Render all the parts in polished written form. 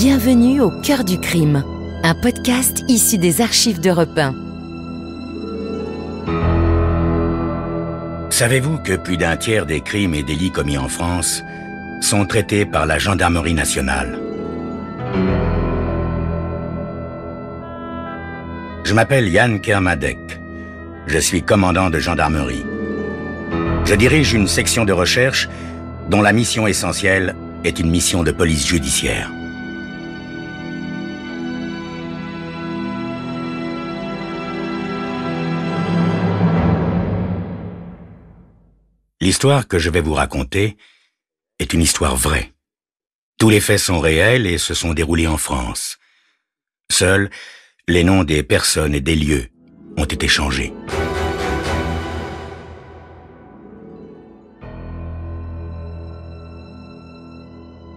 Bienvenue au cœur du crime, un podcast issu des archives d'Europe 1. Savez-vous que plus d'un tiers des crimes et délits commis en France sont traités par la gendarmerie nationale? Je m'appelle Yann Kermadec. Je suis commandant de gendarmerie. Je dirige une section de recherche dont la mission essentielle est une mission de police judiciaire. L'histoire que je vais vous raconter est une histoire vraie. Tous les faits sont réels et se sont déroulés en France. Seuls, les noms des personnes et des lieux ont été changés.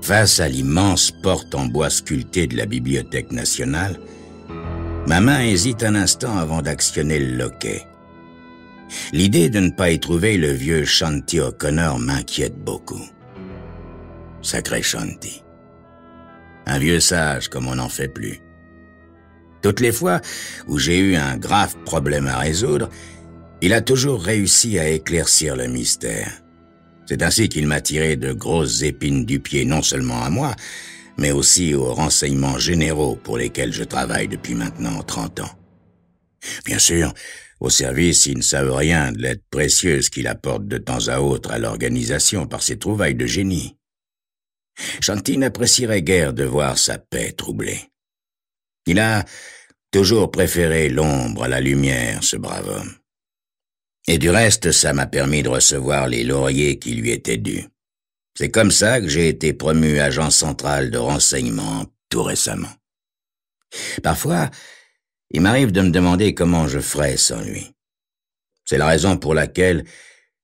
Face à l'immense porte en bois sculptée de la Bibliothèque nationale, ma main hésite un instant avant d'actionner le loquet. L'idée de ne pas y trouver le vieux Shanti O'Connor m'inquiète beaucoup. Sacré Shanti. Un vieux sage comme on n'en fait plus. Toutes les fois où j'ai eu un grave problème à résoudre, il a toujours réussi à éclaircir le mystère. C'est ainsi qu'il m'a tiré de grosses épines du pied, non seulement à moi, mais aussi aux renseignements généraux pour lesquels je travaille depuis maintenant 30 ans. Bien sûr, au service, ils ne savent rien de l'aide précieuse qu'il apporte de temps à autre à l'organisation par ses trouvailles de génie. Shanti n'apprécierait guère de voir sa paix troublée. Il a toujours préféré l'ombre à la lumière, ce brave homme. Et du reste, ça m'a permis de recevoir les lauriers qui lui étaient dus. C'est comme ça que j'ai été promu agent central de renseignement tout récemment. Parfois, il m'arrive de me demander comment je ferais sans lui. C'est la raison pour laquelle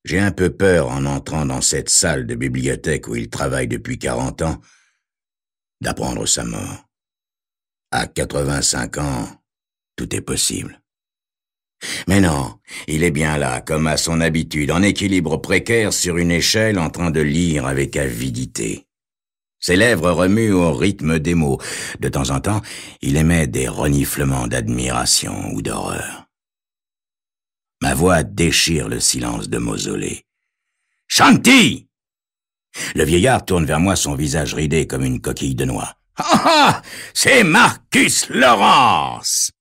j'ai un peu peur en entrant dans cette salle de bibliothèque où il travaille depuis 40 ans, d'apprendre sa mort. À 85 ans, tout est possible. Mais non, il est bien là, comme à son habitude, en équilibre précaire sur une échelle en train de lire avec avidité. Ses lèvres remuent au rythme des mots. De temps en temps, il émet des reniflements d'admiration ou d'horreur. Ma voix déchire le silence de mausolée. « Shanti !» Le vieillard tourne vers moi son visage ridé comme une coquille de noix. « Ah, c'est Marcus Lawrence !»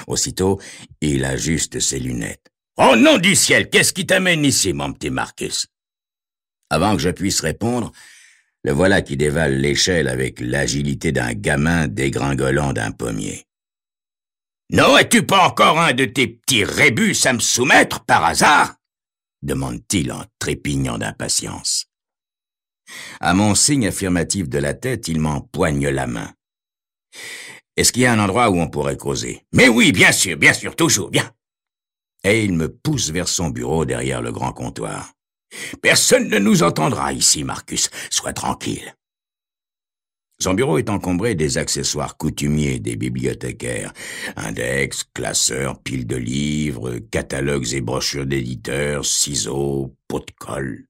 Aussitôt, il ajuste ses lunettes. « Oh nom du ciel, qu'est-ce qui t'amène ici, mon petit Marcus ?» Avant que je puisse répondre, le voilà qui dévale l'échelle avec l'agilité d'un gamin dégringolant d'un pommier. « N'aurais-tu pas encore un de tes petits rébus à me soumettre, par hasard ?» demande-t-il en trépignant d'impatience. À mon signe affirmatif de la tête, il m'empoigne la main. « Est-ce qu'il y a un endroit où on pourrait causer ?»« Mais oui, bien sûr, toujours, viens !» Et il me pousse vers son bureau derrière le grand comptoir. « Personne ne nous entendra ici, Marcus. Sois tranquille. » Son bureau est encombré des accessoires coutumiers des bibliothécaires. Index, classeurs, piles de livres, catalogues et brochures d'éditeurs, ciseaux, pots de colle.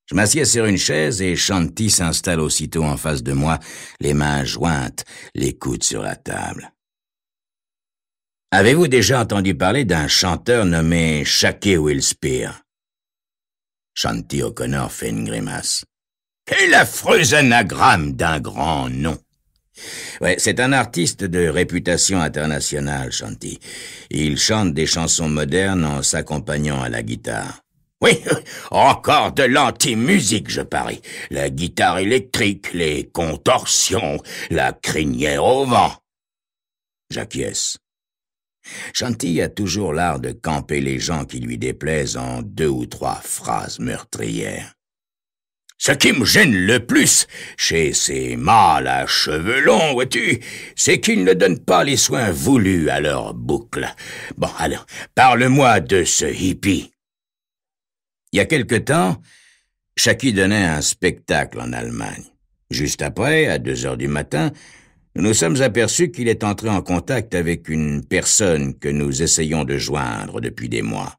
Je m'assieds sur une chaise et Shanti s'installe aussitôt en face de moi, les mains jointes, les coudes sur la table. « Avez-vous déjà entendu parler d'un chanteur nommé Shaki Wilspear ?» Shanti O'Connor fait une grimace. « Quel affreux anagramme d'un grand nom !»« Ouais, c'est un artiste de réputation internationale, Shanti. Il chante des chansons modernes en s'accompagnant à la guitare. » « Oui, encore de l'anti-musique, je parie. La guitare électrique, les contorsions, la crinière au vent. » J'acquiesce. Shanti a toujours l'art de camper les gens qui lui déplaisent en 2 ou 3 phrases meurtrières. Ce qui me gêne le plus chez ces mâles à cheveux longs, vois-tu, c'est qu'ils ne donnent pas les soins voulus à leurs boucles. Bon, alors, parle-moi de ce hippie. Il y a quelque temps, Shaki donnait un spectacle en Allemagne. Juste après, à 2 heures du matin, nous nous sommes aperçus qu'il est entré en contact avec une personne que nous essayons de joindre depuis des mois.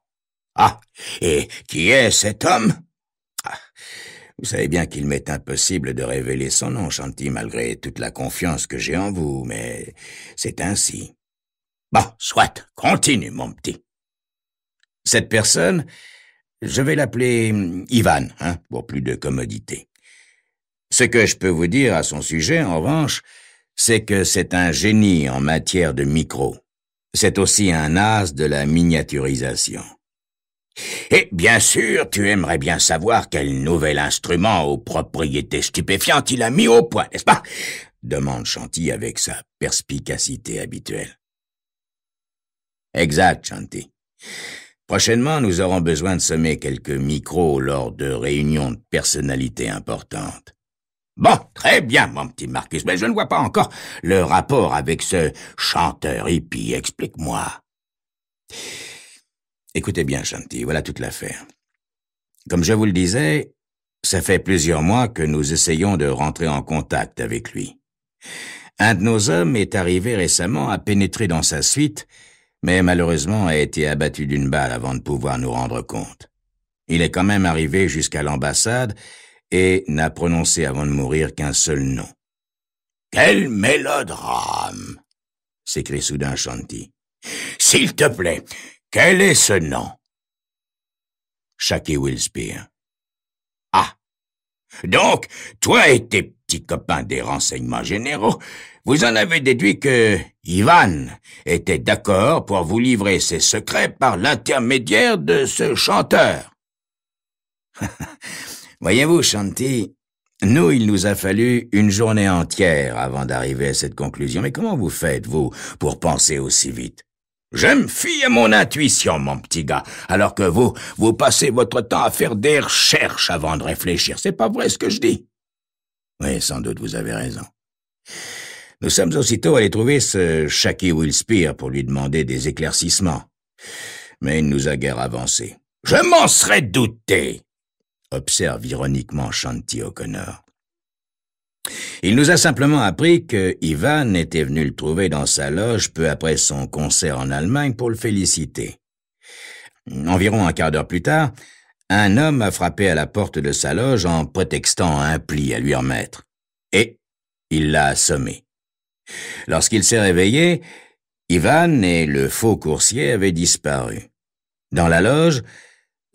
Ah, et qui est cet homme? Vous savez bien qu'il m'est impossible de révéler son nom, Shanti, malgré toute la confiance que j'ai en vous, mais c'est ainsi. Bon, soit, continue, mon petit. Cette personne, je vais l'appeler Ivan, pour plus de commodité. Ce que je peux vous dire à son sujet, en revanche, c'est que c'est un génie en matière de micro. C'est aussi un as de la miniaturisation. Et bien sûr, tu aimerais bien savoir quel nouvel instrument aux propriétés stupéfiantes il a mis au point, n'est-ce pas? Demande Shanti avec sa perspicacité habituelle. Exact, Shanti. Prochainement, nous aurons besoin de semer quelques micros lors de réunions de personnalités importantes. Bon, très bien, mon petit Marcus, mais je ne vois pas encore le rapport avec ce chanteur hippie. Explique-moi. Écoutez bien, Shanti, voilà toute l'affaire. Comme je vous le disais, ça fait plusieurs mois que nous essayons de rentrer en contact avec lui. Un de nos hommes est arrivé récemment à pénétrer dans sa suite, mais malheureusement a été abattu d'une balle avant de pouvoir nous rendre compte. Il est quand même arrivé jusqu'à l'ambassade et n'a prononcé avant de mourir qu'un seul nom. « Quel mélodrame !» s'écrie soudain Shanti. « S'il te plaît, quel est ce nom? » Shaki Willspear. « Ah! Donc, toi et tes petits copains des renseignements généraux, vous en avez déduit que Ivan était d'accord pour vous livrer ses secrets par l'intermédiaire de ce chanteur. Voyez-vous, Shanti, nous, il nous a fallu une journée entière avant d'arriver à cette conclusion. Mais comment vous faites, vous, pour penser aussi vite? Je me fie à mon intuition, mon petit gars, alors que vous passez votre temps à faire des recherches avant de réfléchir. C'est pas vrai ce que je dis? Oui, sans doute, vous avez raison. Nous sommes aussitôt allés trouver ce Shaki Willspear pour lui demander des éclaircissements. Mais il nous a guère avancé. « Je m'en serais douté !» observe ironiquement Shanti O'Connor. Il nous a simplement appris que Ivan était venu le trouver dans sa loge peu après son concert en Allemagne pour le féliciter. Environ un quart d'heure plus tard, un homme a frappé à la porte de sa loge en prétextant un pli à lui remettre. Et il l'a assommé. Lorsqu'il s'est réveillé, Ivan et le faux coursier avaient disparu. Dans la loge,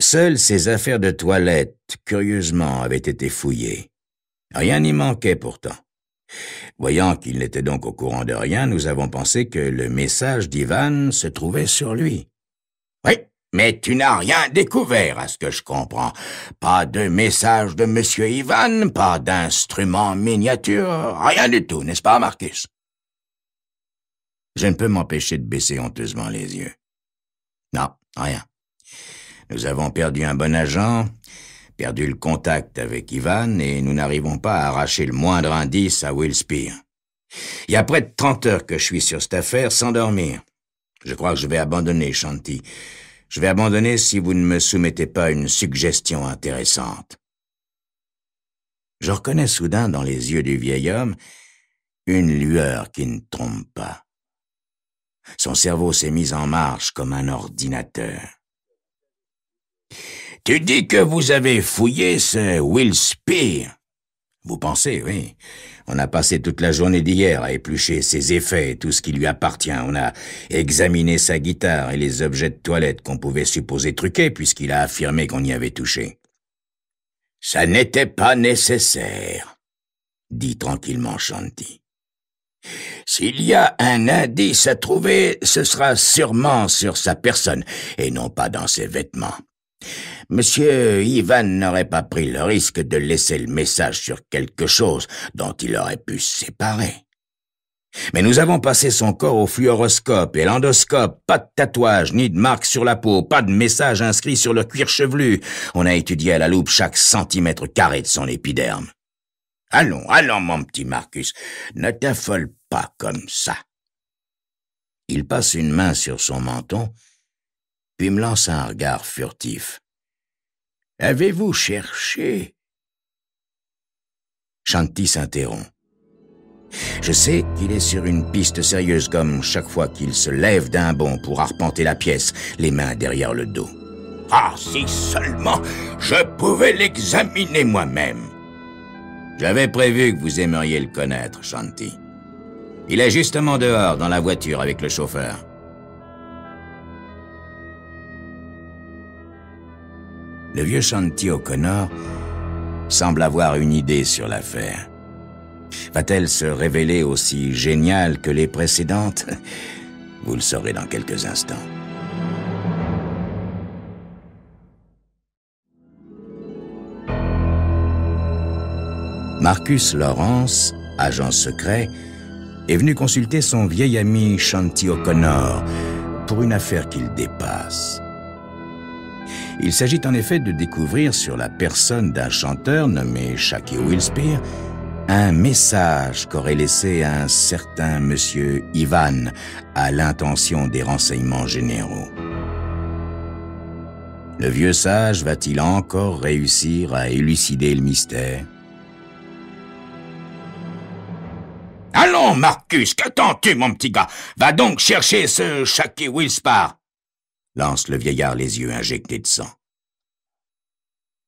seules ses affaires de toilette, curieusement, avaient été fouillées. Rien n'y manquait pourtant. Voyant qu'il n'était donc au courant de rien, nous avons pensé que le message d'Ivan se trouvait sur lui. « Oui, mais tu n'as rien découvert, à ce que je comprends. Pas de message de Monsieur Ivan, pas d'instrument miniature, rien du tout, n'est-ce pas, Marcus? » Je ne peux m'empêcher de baisser honteusement les yeux. Non, rien. Nous avons perdu un bon agent, perdu le contact avec Ivan, et nous n'arrivons pas à arracher le moindre indice à Willspear. Il y a près de 30 heures que je suis sur cette affaire sans dormir. Je crois que je vais abandonner, Shanti. Je vais abandonner si vous ne me soumettez pas une suggestion intéressante. Je reconnais soudain dans les yeux du vieil homme une lueur qui ne trompe pas. Son cerveau s'est mis en marche comme un ordinateur. « Tu dis que vous avez fouillé ce Willspear. Vous pensez, oui. On a passé toute la journée d'hier à éplucher ses effets et tout ce qui lui appartient. On a examiné sa guitare et les objets de toilette qu'on pouvait supposer truqués puisqu'il a affirmé qu'on y avait touché. « Ça n'était pas nécessaire, » dit tranquillement Shanti. « S'il y a un indice à trouver, ce sera sûrement sur sa personne et non pas dans ses vêtements. Monsieur Ivan n'aurait pas pris le risque de laisser le message sur quelque chose dont il aurait pu se séparer. Mais nous avons passé son corps au fluoroscope et l'endoscope, pas de tatouage ni de marque sur la peau, pas de message inscrit sur le cuir chevelu. On a étudié à la loupe chaque centimètre carré de son épiderme. Allons, allons, mon petit Marcus, ne t'affole pas comme ça. » Il passe une main sur son menton, puis me lance un regard furtif. « Avez-vous cherché ?» Shanti s'interrompt. Je sais qu'il est sur une piste sérieuse comme chaque fois qu'il se lève d'un bond pour arpenter la pièce, les mains derrière le dos. Ah, si seulement je pouvais l'examiner moi-même. J'avais prévu que vous aimeriez le connaître, Shanti. Il est justement dehors, dans la voiture, avec le chauffeur. Le vieux Shanti O'Connor semble avoir une idée sur l'affaire. Va-t-elle se révéler aussi géniale que les précédentes? Vous le saurez dans quelques instants. Marcus Lawrence, agent secret, est venu consulter son vieil ami Shanti O'Connor pour une affaire qu'il dépasse. Il s'agit en effet de découvrir sur la personne d'un chanteur nommé Shaki Willspear un message qu'aurait laissé un certain monsieur Ivan à l'intention des renseignements généraux. Le vieux sage va-t-il encore réussir à élucider le mystère? Allons, Marcus, qu'attends-tu, mon petit gars? Va donc chercher ce Shaki Willspear, lance le vieillard les yeux injectés de sang.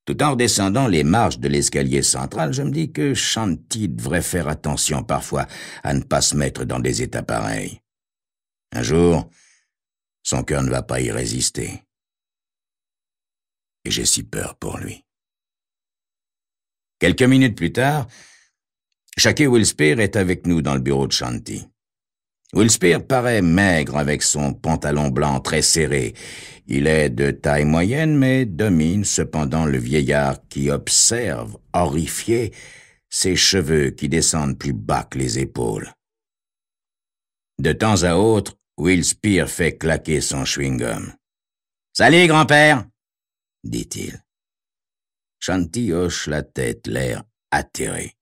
Tout en redescendant les marches de l'escalier central, je me dis que Shanti devrait faire attention parfois à ne pas se mettre dans des états pareils. Un jour, son cœur ne va pas y résister. Et j'ai si peur pour lui. Quelques minutes plus tard, Shaki Willspear est avec nous dans le bureau de Shanti. Willspear paraît maigre avec son pantalon blanc très serré. Il est de taille moyenne, mais domine cependant le vieillard qui observe, horrifié, ses cheveux qui descendent plus bas que les épaules. De temps à autre, Willspear fait claquer son chewing-gum. « Salut, grand-père !» dit-il. Shanti hoche la tête, l'air atterré.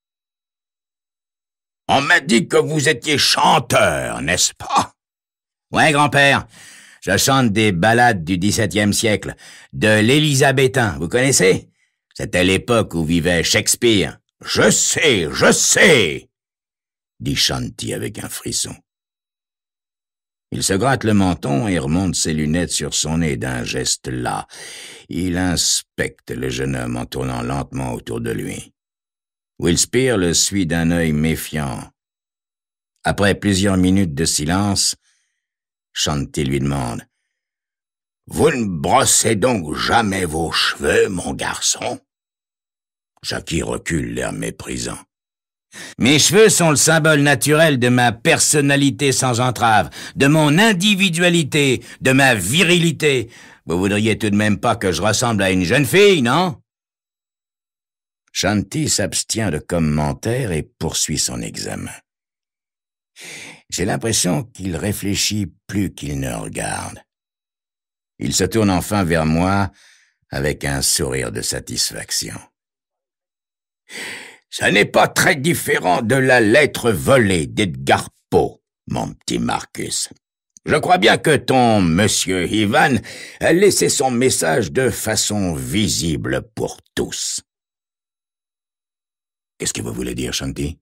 « On m'a dit que vous étiez chanteur, n'est-ce pas? »« Ouais, grand-père. Je chante des ballades du XVIIe siècle, de l'élisabétain, vous connaissez? C'était l'époque où vivait Shakespeare. »« Je sais !» dit Shanti avec un frisson. Il se gratte le menton et remonte ses lunettes sur son nez d'un geste las. Il inspecte le jeune homme en tournant lentement autour de lui. Willspear le suit d'un œil méfiant. Après plusieurs minutes de silence, Shanti lui demande « Vous ne brossez donc jamais vos cheveux, mon garçon ?» Shaki recule, l'air méprisant. « Mes cheveux sont le symbole naturel de ma personnalité sans entrave, de mon individualité, de ma virilité. Vous voudriez tout de même pas que je ressemble à une jeune fille, non ?» Shanti s'abstient de commentaires et poursuit son examen. J'ai l'impression qu'il réfléchit plus qu'il ne regarde. Il se tourne enfin vers moi avec un sourire de satisfaction. « Ça n'est pas très différent de la lettre volée d'Edgar Poe, mon petit Marcus. Je crois bien que ton monsieur Ivan a laissé son message de façon visible pour tous. » Qu'est-ce que vous voulez dire, Shanti?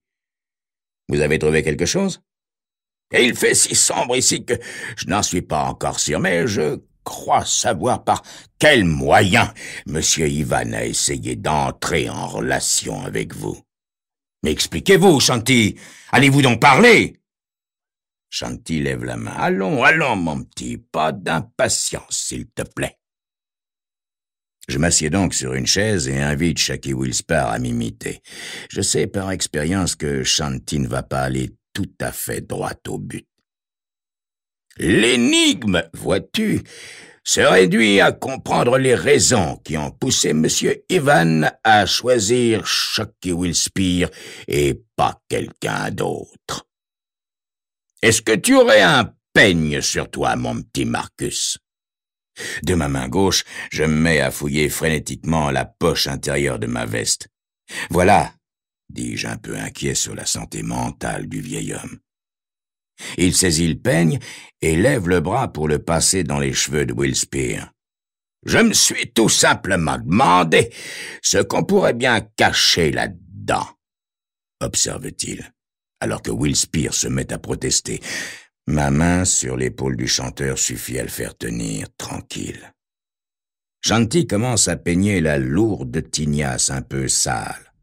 Vous avez trouvé quelque chose? Et il fait si sombre ici que je n'en suis pas encore sûr, mais je crois savoir par quel moyen monsieur Ivan a essayé d'entrer en relation avec vous. Mais expliquez-vous, Shanti. Allez-vous donc parler? Shanti lève la main. Allons, mon petit, pas d'impatience, s'il te plaît. Je m'assieds donc sur une chaise et invite Shaki Willspear à m'imiter. Je sais par expérience que Shanti ne va pas aller tout à fait droit au but. L'énigme, vois-tu, se réduit à comprendre les raisons qui ont poussé M. Ivan à choisir Shaki Willspear et pas quelqu'un d'autre. Est-ce que tu aurais un peigne sur toi, mon petit Marcus? De ma main gauche, je me mets à fouiller frénétiquement la poche intérieure de ma veste. « Voilà », dis-je un peu inquiet sur la santé mentale du vieil homme. Il saisit le peigne et lève le bras pour le passer dans les cheveux de Willspear. « Je me suis tout simplement demandé ce qu'on pourrait bien cacher là-dedans, » observe-t-il, alors que Willspear se met à protester. Ma main sur l'épaule du chanteur suffit à le faire tenir tranquille. Shanti commence à peigner la lourde tignasse un peu sale.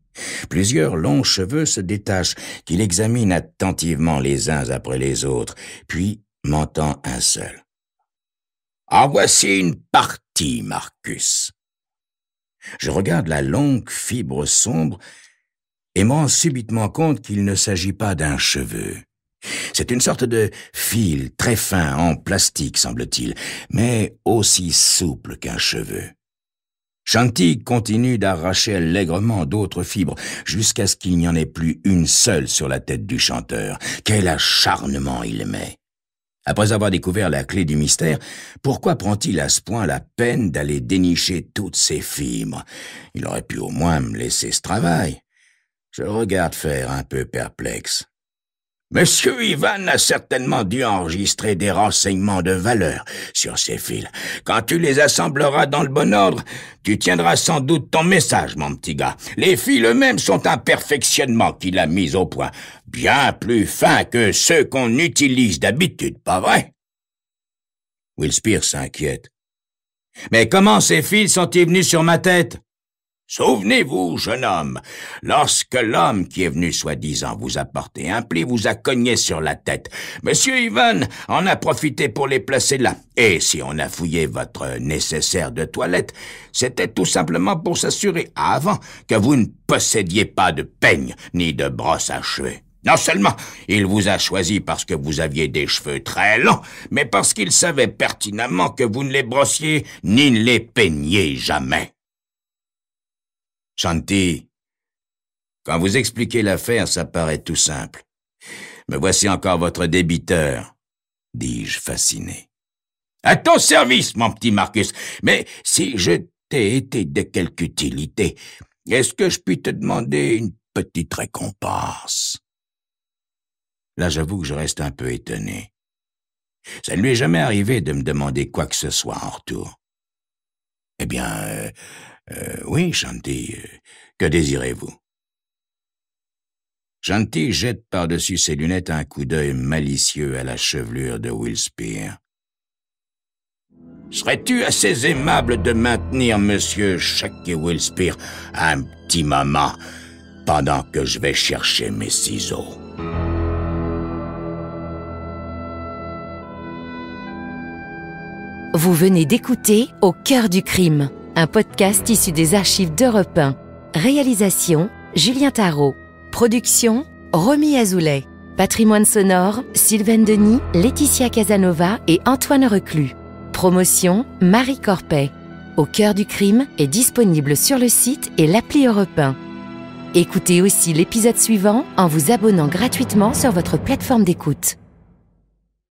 Plusieurs longs cheveux se détachent, qu'il examine attentivement les uns après les autres, puis m'en tend un seul. « En voici une partie, Marcus. » Je regarde la longue fibre sombre et me rends subitement compte qu'il ne s'agit pas d'un cheveu. C'est une sorte de fil très fin en plastique, semble-t-il, mais aussi souple qu'un cheveu. Shanti continue d'arracher allègrement d'autres fibres jusqu'à ce qu'il n'y en ait plus une seule sur la tête du chanteur. Quel acharnement il met! Après avoir découvert la clé du mystère, pourquoi prend-il à ce point la peine d'aller dénicher toutes ces fibres? Il aurait pu au moins me laisser ce travail. Je le regarde faire un peu perplexe. Monsieur Ivan a certainement dû enregistrer des renseignements de valeur sur ces fils. Quand tu les assembleras dans le bon ordre, tu tiendras sans doute ton message, mon petit gars. Les fils eux-mêmes sont un perfectionnement qu'il a mis au point, bien plus fin que ceux qu'on utilise d'habitude, pas vrai? Will Spear s'inquiète. Mais comment ces fils sont-ils venus sur ma tête? Souvenez-vous, jeune homme, lorsque l'homme qui est venu soi-disant vous apporter un pli vous a cogné sur la tête, Monsieur Ivan en a profité pour les placer là. Et si on a fouillé votre nécessaire de toilette, c'était tout simplement pour s'assurer avant que vous ne possédiez pas de peigne ni de brosse à cheveux. Non seulement il vous a choisi parce que vous aviez des cheveux très longs, mais parce qu'il savait pertinemment que vous ne les brossiez ni ne les peigniez jamais. Shanti, quand vous expliquez l'affaire, ça paraît tout simple. Me voici encore votre débiteur, dis-je fasciné. À ton service, mon petit Marcus, mais si je t'ai été de quelque utilité, est-ce que je puis te demander une petite récompense? Là, j'avoue que je reste un peu étonné. Ça ne lui est jamais arrivé de me demander quoi que ce soit en retour. Eh bien, oui, Shanti, que désirez-vous? Shanti jette par-dessus ses lunettes un coup d'œil malicieux à la chevelure de Will Spear. Serais-tu assez aimable de maintenir Monsieur Chucky Will Spear un petit moment pendant que je vais chercher mes ciseaux? Vous venez d'écouter Au cœur du crime, un podcast issu des archives d'Europe 1. Réalisation, Julien Tarot. Production, Romy Azoulay. Patrimoine sonore, Sylvaine Denis, Laetitia Casanova et Antoine Reclus. Promotion, Marie Corpet. Au cœur du crime est disponible sur le site et l'appli Europe 1. Écoutez aussi l'épisode suivant en vous abonnant gratuitement sur votre plateforme d'écoute.